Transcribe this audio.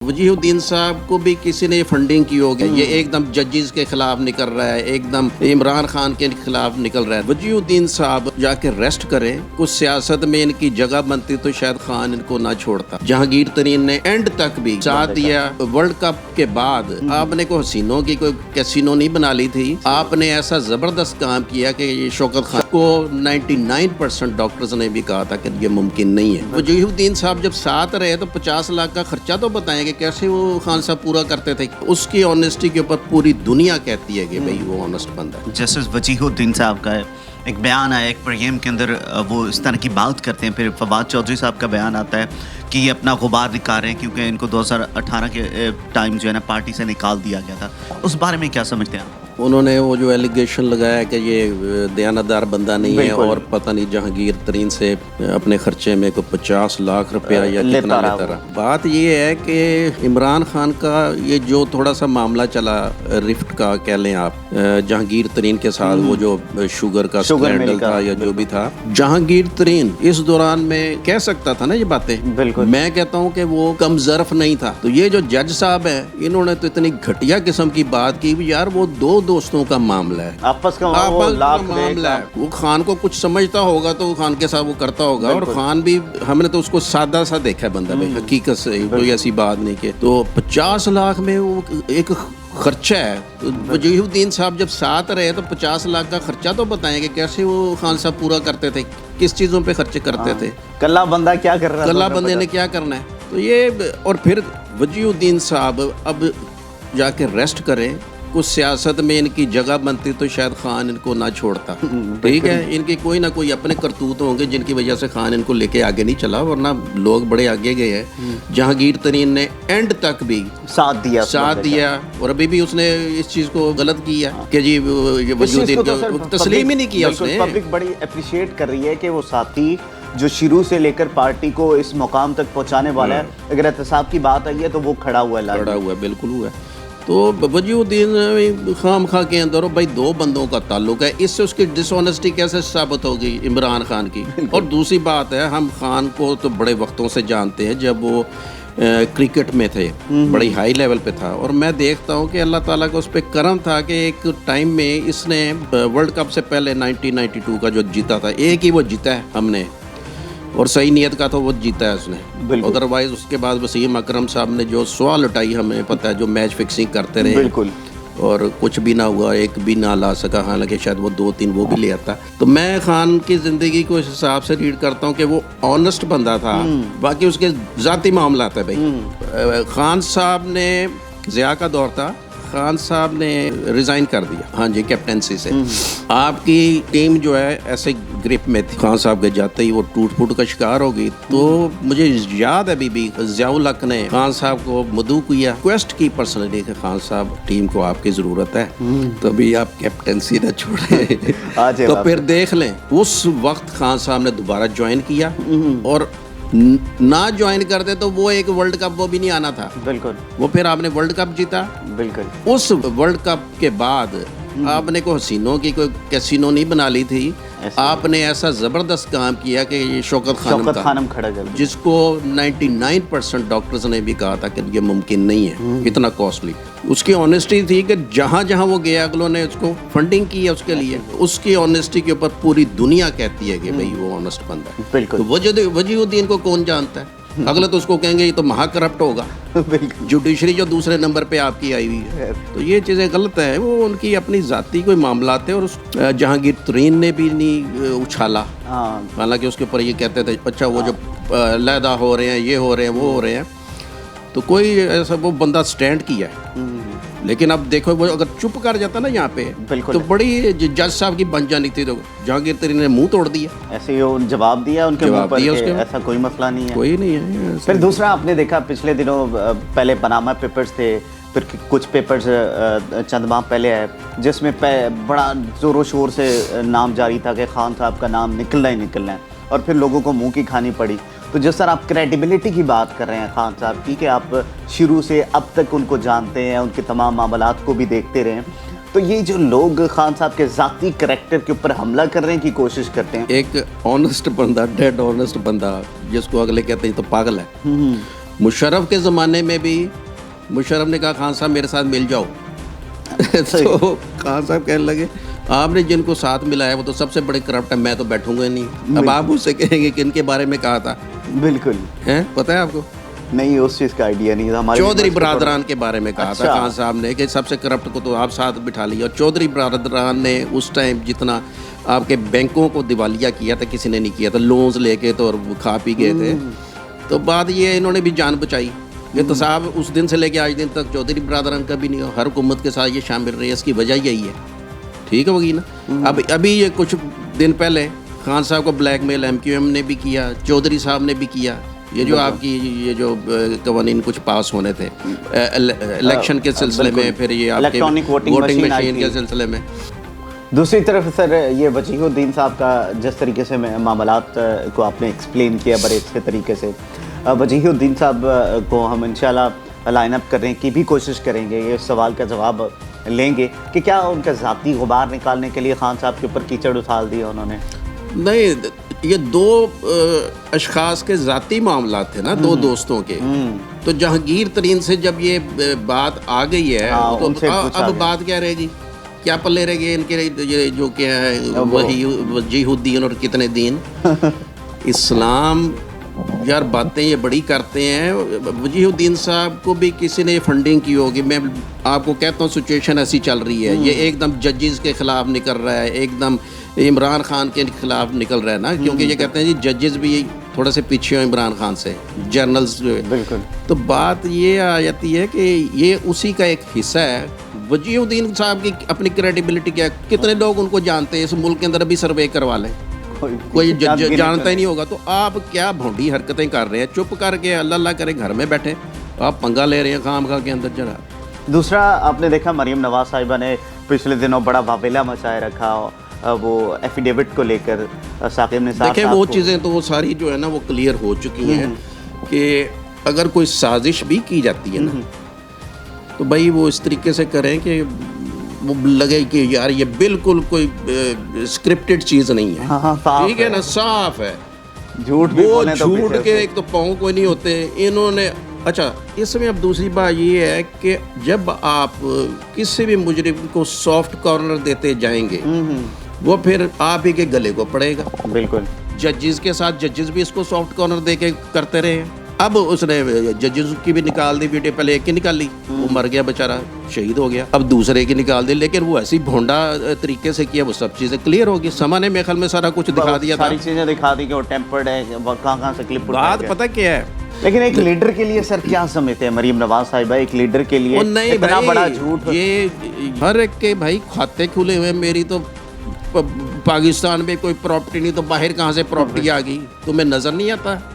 वजीह उद्दीन साहब को भी किसी ने फंडिंग की होगी, ये एकदम जजेस के खिलाफ निकल रहा है, एकदम इमरान खान के खिलाफ निकल रहा है। वजीह उद्दीन साहब जाके रेस्ट करें, कुछ सियासत में इनकी जगह बनती तो शायद खान इनको ना छोड़ता। जहांगीर तरीन ने एंड तक भी साथ दिया। वर्ल्ड कप के बाद आपने कोई हसीनों की कोई कैसीनो नहीं बना ली थी, आपने ऐसा जबरदस्त काम किया कि ये शौकत खान को 99% डॉक्टर्स ने भी कहा था कि ये मुमकिन नहीं है। वजीह उद्दीन साहब जब साथ रहे तो 50 लाख का खर्चा तो बताएं कि कैसे वो खान साहब पूरा करते थे। उसकी ऑनेस्टी के ऊपर पूरी दुनिया कहती है कि भाई वो ऑनेस्ट बंदा है। जस्टिस वजीह उद्दीन साहब का एक बयान आया, एक प्रोग्राम के अंदर वो इस तरह की बात करते हैं। फिर फवाद चौधरी साहब का बयान आता है कि ये अपना गुबार निकाल रहे हैं क्योंकि इनको 2018 के टाइम जो है ना पार्टी से निकाल दिया गया था। उस बारे में क्या समझते हैं आप? उन्होंने वो जो एलिगेशन लगाया कि ये दयानतदार बंदा नहीं है और पता नहीं जहांगीर तरीन से अपने खर्चे में कोई 50 लाख रुपया या कितना लेता रहा। बात ये है कि इमरान खान का ये जो थोड़ा सा मामला चला रिफ्ट का कह लें आप, जहांगीर तरीन के साथ वो जो शुगर का स्कैंडल था या जो भी था, जहांगीर तरीन इस दौरान में कह सकता था ना ये बातें। बिल्कुल मैं कहता हूँ कि वो कम ज़र्फ नहीं था। तो ये जो जज साहब है इन्होंने तो इतनी घटिया किस्म की बात की, यार वो दो दोस्तों का मामला है, आपस का मामला है। वो खान को कुछ समझता होगा तो वो खान के साथ वो करता होगा, और खान भी हमने तो उसको सादा सा देखा है बंदा भाई, हकीकत से कोई ऐसी बात नहीं कि। तो 50 लाख में वो एक खर्चा है। तो वजीह उद्दीन साहब जब साथ रहे तो 50 लाख का खर्चा तो बताएं कि कैसे वो खान साहब पूरा करते थे, किस चीज़ों पे खर्चे करते थे, कल्ला बंदा क्या कर रहा है, कल्ला बंदे ने क्या करना है। तो ये और फिर वजीह उद्दीन साहब अब जाके रेस्ट करें, कुछ सियासत में इनकी जगह बनती तो शायद खान इनको ना छोड़ता। ठीक है, इनके कोई ना कोई अपने करतूत होंगे जिनकी वजह से खान इनको लेके आगे नहीं चला, वरना लोग बड़े आगे गए हैं। जहांगीर तरीन ने एंड तक भी साथ दिया और अभी भी उसने इस चीज को गलत किया कि जी वजूदीन को तस्लीम ही नहीं किया उसने। पब्लिक बड़ी अप्रिशिएट कर रही है कि वो साथी जो शुरू से लेकर पार्टी को इस मुकाम तक पहुंचाने वाला है, अगर एहतसाब की बात आई है तो वो खड़ा हुआ है, बिल्कुल हुआ है। तो वजीह उद्दीन खाम खा के अंदर भाई दो बंदों का ताल्लुक है, इससे उसकी डिसऑनेस्टी कैसे साबित होगी इमरान खान की। और दूसरी बात है, हम खान को तो बड़े वक्तों से जानते हैं, जब वो क्रिकेट में थे बड़ी हाई लेवल पे था, और मैं देखता हूँ कि अल्लाह ताला का उस पर करम था कि एक टाइम में इसने वर्ल्ड कप से पहले 1992 का जो जीता था, एक ही वो जीता है हमने, और सही नियत का तो वो जीता है उसने। अदरवाइज उसके बाद वसीम अकरम साहब ने जो सवाल उठाई, हमें पता है, जो मैच फिक्सिंग करते रहे, बिल्कुल, और कुछ भी ना हुआ, एक भी ना ला सका, हालांकि शायद वो 2-3 वो भी ले आता। तो मैं खान की ज़िंदगी को इस हिसाब से रीड करता हूँ कि वो ऑनेस्ट बंदा था, बाकी उसके ज़ाती मामला था भाई। खान साहब ने ज़िया का दौर था, खान साहब ने रिज़ाइन कर दिया, हाँ जी, कैप्टनसी से। आपकी टीम जो है ऐसे ग्रिप में थी, खान साहब के जाते ही वो टूट फूट का शिकार हो गई। तो मुझे याद है अभी भी ज़ियाउल हक ने खान साहब को मदऊ किया, रिक्वेस्ट की पर्सनली कि खान साहब टीम को आपकी ज़रूरत है, तो अभी आप कैप्टनसी न छोड़े। तो फिर देख लें, उस वक्त खान साहब ने दोबारा ज्वाइन किया, और ना ज्वाइन करते तो वो एक वर्ल्ड कप वो भी नहीं आना था। बिल्कुल, वो फिर आपने वर्ल्ड कप जीता। बिल्कुल, उस वर्ल्ड कप के बाद आपने कोई हसीनों की कोई कैसीनो नहीं बना ली थी, आपने ऐसा जबरदस्त काम किया कि ये शौकत खानम खड़ा कर, जिसको 99% डॉक्टर्स ने भी कहा था कि ये मुमकिन नहीं है, इतना कॉस्टली। उसकी ऑनेस्टी थी कि जहाँ जहाँ वो गया अगलों ने उसको फंडिंग की है उसके लिए। उसकी ऑनेस्टी के ऊपर पूरी दुनिया कहती है कि भाई वो ऑनेस्ट बंदा है। बिल्कुल, तो वजीह उद्दीन को कौन जानता है? अगले तो उसको कहेंगे ये तो महा करप्ट होगा। जुडिशरी जो दूसरे नंबर पे आपकी आई हुई है, तो ये चीज़ें गलत है। वो उनकी अपनी ज़ाती कोई मामला थे, और जहांगीर तरीन ने भी नहीं उछाला, हालांकि उसके ऊपर ये कहते थे अच्छा वो जो लैदा हो रहे हैं, ये हो रहे हैं, वो हो रहे हैं, तो कोई ऐसा वो बंदा स्टैंड किया है। लेकिन अब देखो वो अगर चुप कर जाता ना यहाँ पे, तो बड़ी जज साहब की बन जानी थी, तो जहांगीर तरीन ने मुंह तोड़ दिया, ऐसे ही जवाब दिया उनके मुंह पर, ऐसा कोई मसला नहीं है, कोई नहीं है। फिर दूसरा आपने देखा पिछले दिनों पहले पनामा पेपर्स थे, फिर कुछ पेपर्स चंद माह पहले है जिसमें बड़ा ज़ोरों शोर से नाम जारी था कि खान साहब का नाम निकलना ही निकलना है, और फिर लोगों को मुंह की खानी पड़ी। तो जिस तरह आप क्रेडिबिलिटी की बात कर रहे हैं खान साहब की, कि आप शुरू से अब तक उनको जानते हैं, उनके तमाम मामलात को भी देखते रहे, तो ये जो लोग खान साहब के ज़ाती करैक्टर के ऊपर हमला करने की कोशिश करते हैं, एक ऑनेस्ट बंदा, डेड ऑनेस्ट बंदा, जिसको अगले कहते हैं तो पागल है, मुशर्रफ के ज़माने में भी मुशर्रफ ने कहा खान साहब मेरे साथ मिल जाओ तो खान साहब कहने लगे आपने जिनको साथ मिलाया वो तो सबसे बड़े करप्ट है, मैं तो बैठूंगा ही नहीं। अब आप उससे कहेंगे कि इनके बारे में कहा था, बिल्कुल हैं पता है आपको? नहीं, उस चीज़ का आइडिया नहीं था हमारे। चौधरी बरादरान के बारे में कहा अच्छा। था खान साहब ने कि सबसे करप्ट को तो आप साथ बिठा लिया। और चौधरी बरादरान ने उस टाइम जितना आपके बैंकों को दिवालिया किया था किसी ने नहीं किया था, लोन्स लेके तो और वो खा पी गए थे। तो बाद ये इन्होंने भी जान बचाई। ये तो साहब उस दिन से लेके आज दिन तक चौधरी बरादरान का भी नहीं हो, हर हुकूमत के साथ ये शामिल रही है, इसकी वजह यही है। ठीक होगी ना? अब अभी ये कुछ दिन पहले खान साहब को ब्लैकमेल एमक्यूएम ने भी किया, चौधरी साहब ने भी किया। ये जो आपकी ये जो कवानीन कुछ पास होने थे इलेक्शन के सिलसिले में, फिर ये आपके इलेक्ट्रॉनिक वोटिंग मशीन के सिलसिले में। दूसरी तरफ सर ये वजीहुद्दीन साहब का जिस तरीके से मामलात को आपने एक्सप्लेन किया बड़े अच्छे तरीके से, वजीहुद्दीन साहब को हम इंशाल्लाह लाइन अप करने की भी कोशिश करेंगे। ये सवाल का जवाब लेंगे कि क्या उनका ज़ाती गुबार निकालने के लिए खान साहब के ऊपर कीचड़ उछाल दिया उन्होंने? नहीं, ये दो अशखास के ज़ाती मामला थे ना, दो दोस्तों के। तो जहांगीर तरीन से जब ये बात आ गई है तो अब बात क्या रहेगी, क्या पल्ले रहेगी इनके ये जो क्या है वही वजीहुद्दीन और कितने दीन इस्लाम यार बातें ये बड़ी करते हैं। वजीहुद्दीन साहब को भी किसी ने फंडिंग की होगी। मैं आपको कहता हूँ सिचुएशन ऐसी चल रही है, ये एकदम जजेस के खिलाफ निकल रहा है, एकदम इमरान खान के खिलाफ निकल रहा है ना, क्योंकि ये कहते हैं जी जजेस भी थोड़े से पीछे हो इमरान खान से, जर्नल्स जो है। बिल्कुल। तो बात ये आ जाती है कि ये उसी का एक हिस्सा है। वजीहुद्दीन साहब की अपनी क्रेडिबिलिटी क्या है, कितने लोग उनको जानते हैं इस मुल्क के अंदर? अभी सर्वे करवा लें, कोई जानता ही नहीं होगा। तो आप क्या भोंडी हरकतें कर रहे हैं? चुप करके अल्लाह अल्लाह करें, घर में बैठे, आप पंगा ले रहे हैं खाम खा के अंदर जरा। दूसरा आपने देखा मरीम नवाज साहिबा ने पिछले दिनों बड़ा वावेला मचाए रखा वो एफिडेविट को लेकर साकिब ने देखिए वो चीज़ें तो वो सारी जो है ना वो क्लियर हो चुकी हैं कि अगर कोई साजिश भी की जाती है ना तो भाई वो इस तरीके से करें कि वो लगे कि यार ये बिल्कुल कोई स्क्रिप्टेड चीज़ नहीं है। हाँ, ठीक है ना, साफ है। झूठ वो झूठ के एक तो पाँव कोई नहीं होते इन्होंने। अच्छा, इसमें अब दूसरी बात ये है कि जब आप किसी भी मुजरिम को सॉफ्ट कॉर्नर देते जाएंगे वो फिर आप ही के गले को पड़ेगा। बिल्कुल। जजेस के साथ जजेस भी इसको सॉफ्ट कॉर्नर दे के करते रहे। अब उसने जजेस की भी निकाल दी वीडियो, पहले एक की निकाली, वो मर गया बेचारा, शहीद हो गया। अब दूसरे की निकाल दी, लेकिन वो ऐसी भोंडा तरीके से किया, वो सब चीज़ें क्लियर होगी। समाने में में सारा कुछ दिखा दिया था, सारी चीज़ें दिखा दी कि वो टेम्पर्ड है, कहाँ से क्लिप उठाया बात पता क्या है। लेकिन एक लीडर के लिए सर क्या समझते हैं मरीम नवाज साहिबा, एक लीडर के लिए इतना बड़ा झूठ? ये हर एक के भाई खाते खुले हुए, मेरी तो पाकिस्तान में कोई प्रॉपर्टी नहीं तो बाहर कहाँ से प्रॉपर्टी आ गई, तुम्हें नज़र नहीं आता?